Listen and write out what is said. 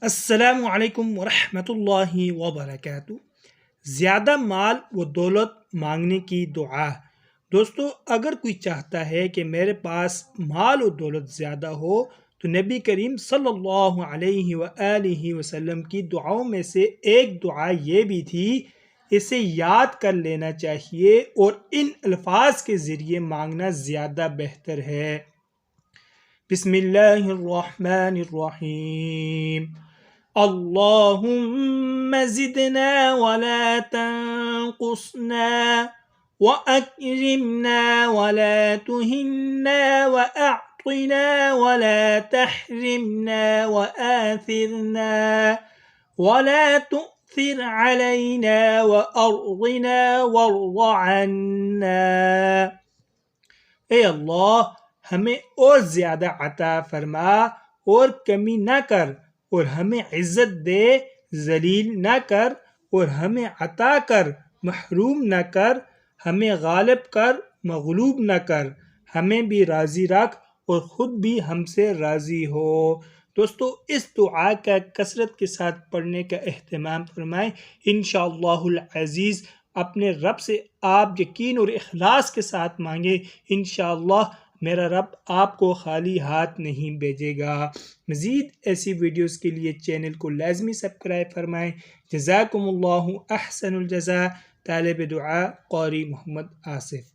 السلام علیکم ورحمۃ اللہ وبرکاتہ۔ زیادہ مال و دولت مانگنے کی دعا۔ دوستو، اگر کوئی چاہتا ہے کہ میرے پاس مال و دولت زیادہ ہو تو نبی کریم صلی اللہ علیہ وآلہ وسلم کی دعاؤں میں سے ایک دعا یہ بھی تھی، اسے یاد کر لینا چاہیے اور ان الفاظ کے ذریعے مانگنا زیادہ بہتر ہے۔ بسم اللہ الرحمن الرحیم۔ اللهم زدنا ولا تنقصنا وأكرمنا ولا تهنا وأعطنا ولا تحرمنا وآثرنا ولا تؤثر علينا وأرضنا وارض عنا۔ اے اللہ، ہمیں اور زیادہ عطا فرما اور کمی نہ کر، اور ہمیں عزت دے، ذلیل نہ کر، اور ہمیں عطا کر، محروم نہ کر، ہمیں غالب کر، مغلوب نہ کر، ہمیں بھی راضی رکھ اور خود بھی ہم سے راضی ہو۔ دوستو، اس دعا کا کثرت کے ساتھ پڑھنے کا اہتمام فرمائیں۔ انشاءاللہ العزیز اپنے رب سے آپ یقین اور اخلاص کے ساتھ مانگیں، انشاءاللہ میرا رب آپ کو خالی ہاتھ نہیں بھیجے گا۔ مزید ایسی ویڈیوز کے لیے چینل کو لازمی سبسکرائب فرمائیں۔ جزاکم اللہ احسن الجزاء۔ طالب دعا قاری محمد آصف۔